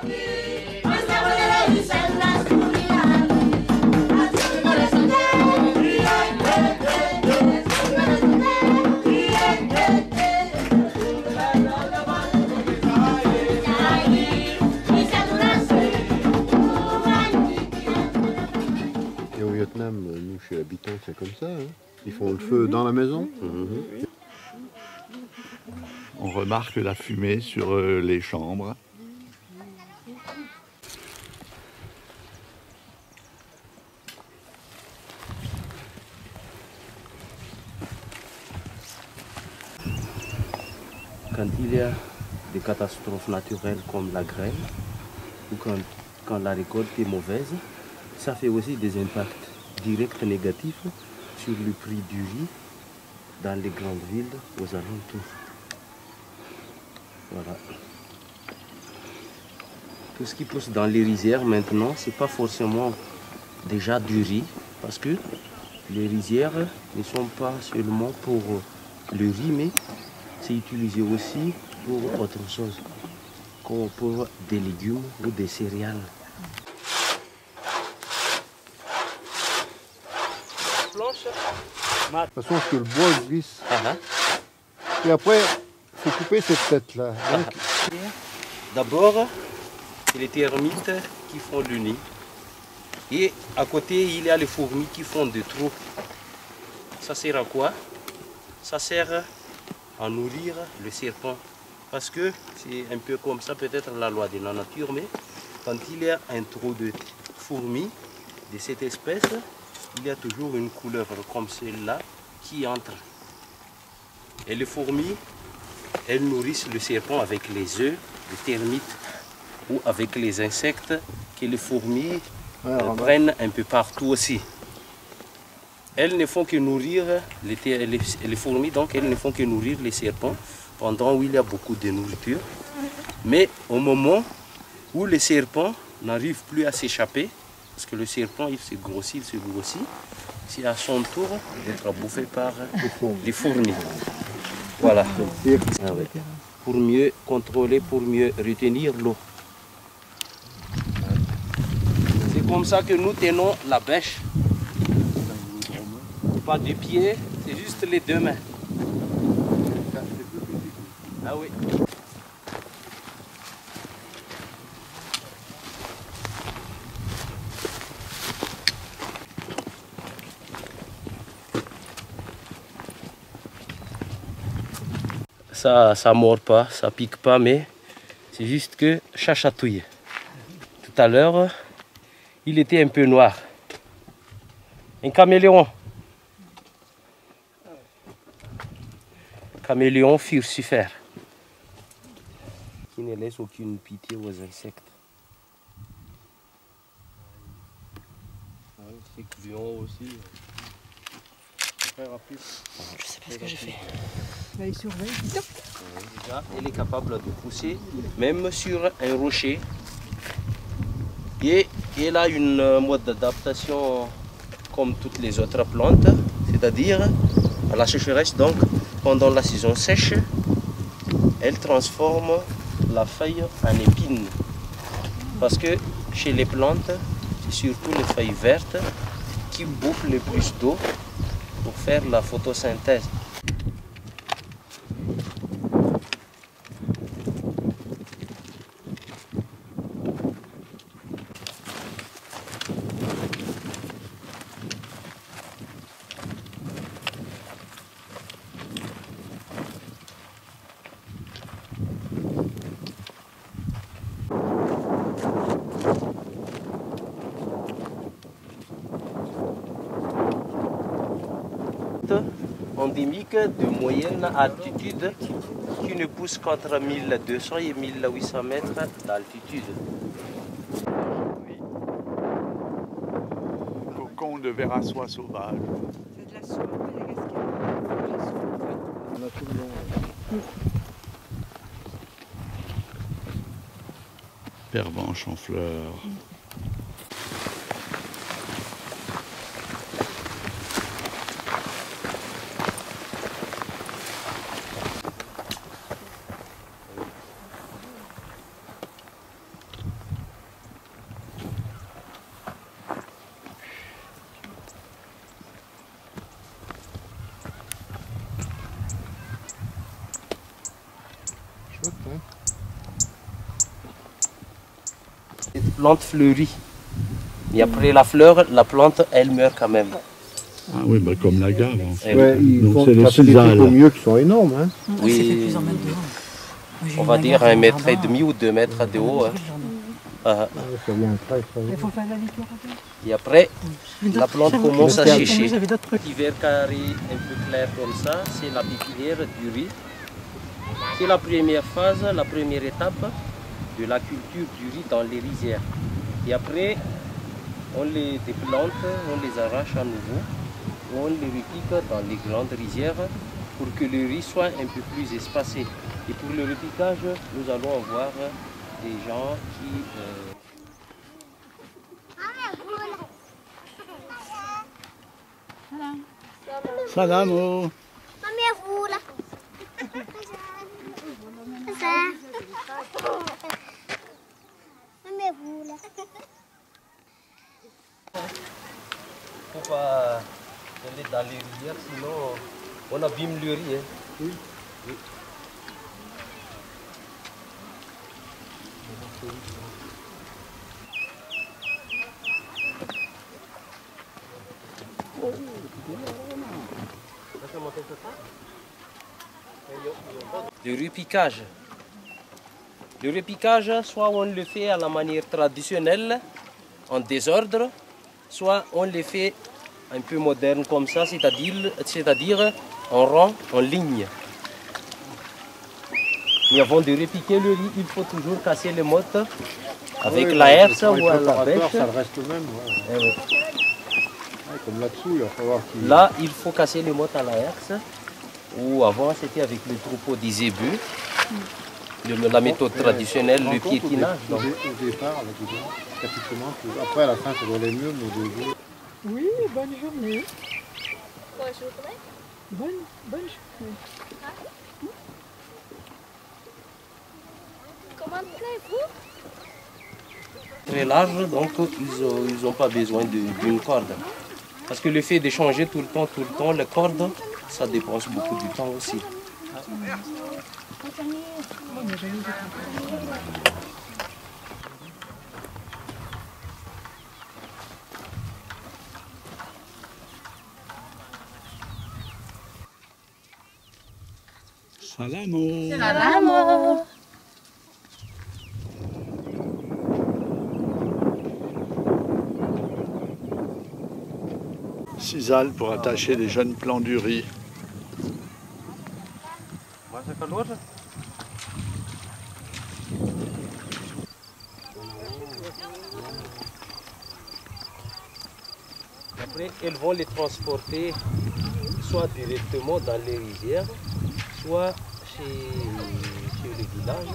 Et au Vietnam, nous chez Habitants, c'est comme ça. Hein. Ils font le feu dans la maison. On remarque la fumée sur les chambres. Quand il y a des catastrophes naturelles comme la grêle ou quand la récolte est mauvaise, ça fait aussi des impacts directs négatifs sur le prix du riz dans les grandes villes aux alentours. Voilà. Tout ce qui pousse dans les rizières maintenant, c'est pas forcément déjà du riz, parce que les rizières ne sont pas seulement pour le riz, mais c'est utilisé aussi pour autre chose, comme pour des légumes ou des céréales. De toute façon, que le bois glisse. Et après, il faut couper cette tête-là. D'abord, c'est les termites qui font le nid. Et à côté, il y a les fourmis qui font des trous. Ça sert à quoi? Ça sert à nourrir le serpent. Parce que c'est un peu comme ça, peut-être la loi de la nature, mais quand il y a un trou de fourmis de cette espèce, il y a toujours une couleuvre comme celle-là qui entre. Et les fourmis, elles nourrissent le serpent avec les œufs de termites ou avec les insectes que les fourmis prennent un peu partout aussi. Elles ne font que nourrir les fourmis, donc elles ne font que nourrir les serpents pendant où il y a beaucoup de nourriture. Mais au moment où les serpents n'arrivent plus à s'échapper, parce que le serpent il se grossit, c'est à son tour d'être bouffé par les fourmis. Voilà. Ah ouais. Pour mieux contrôler, pour mieux retenir l'eau. C'est comme ça que nous tenons la bêche. Pas du pied, c'est juste les deux mains. Ah oui. Ça mord pas, ça pique pas, mais c'est juste que ça chatouille. Tout à l'heure, il était un peu noir. Un caméléon. Caméléon furcifère. Qui ne laisse aucune pitié aux insectes. C'est que Léon aussi. Très rapide. Je sais pas ce que j'ai fait. Bah, il surveille. Déjà, elle est capable de pousser même sur un rocher. Et elle a une mode d'adaptation comme toutes les autres plantes, c'est-à-dire à la sécheresse, donc pendant la saison sèche, elle transforme la feuille en épine. Parce que chez les plantes, c'est surtout les feuilles vertes qui bouffent le plus d'eau pour faire la photosynthèse. Endémique de moyenne altitude qui ne pousse qu'entre 1200 et 1800 mètres d'altitude. Cocon de vers à soie sauvage. C'est de la soie, de la cascade. On a tout le long. Pervenche en fleurs. Cette plante fleurit. Et après la fleur, la plante, elle meurt quand même. Ah oui, bah comme l'agave. En fait. Eh Ouais, ils Donc font c'est le ça fait des sisal. trucs au mieux qui sont énormes. Hein. Oui. Ça fait plus en mètres de haut. Moi, j'ai On une va dire agave 1,5 dans mètre le jardin. ou 2 mètres de haut. Hein. Ah, Ouais, ça vient très très Il vite. faut faire la liqueur avec. et après, la plante commence à Mais sécher. J'avais d'autres trucs. Petit verre carré un peu clair comme ça, c'est la pépinière du riz. C'est la première phase, la première étape de la culture du riz dans les rizières. Et après, on les déplante, on les arrache à nouveau, on les repique dans les grandes rizières pour que le riz soit un peu plus espacé. Et pour le repiquage, nous allons avoir des gens qui... Salamo. Il ne faut pas aller dans les rizières, sinon on abîme le riz. Hein. Oui. Le repiquage. Le repiquage, soit on le fait à la manière traditionnelle, en désordre, soit on le fait un peu moderne comme ça, c'est-à-dire en rang, en ligne. Mais avant de repiquer le riz, il faut toujours casser les mottes avec Ouais, la herse pour les ou à la préparateurs, bêche. ça reste le même. Ouais. Eh oui. Ouais, comme là-dessous, il va falloir qu'il... Là, il faut casser les mottes à la herse. Ou avant, c'était avec le troupeau des zébus. La méthode traditionnelle, le piétinage. Donc. Au départ, là, dedans, pratiquement, après à la fin, ça doit aller mieux, mais au début... Oui, bonne journée. Bonne journée. Comment plaît-vous? Très large, donc ils n'ont pas besoin d'une corde. Parce que le fait de changer tout le temps, la corde, ça dépense beaucoup du temps aussi. Salamo. Salamo. Sisal pour attacher les jeunes plants du riz. Après, elles vont les transporter soit directement dans les rizières, soit chez le village.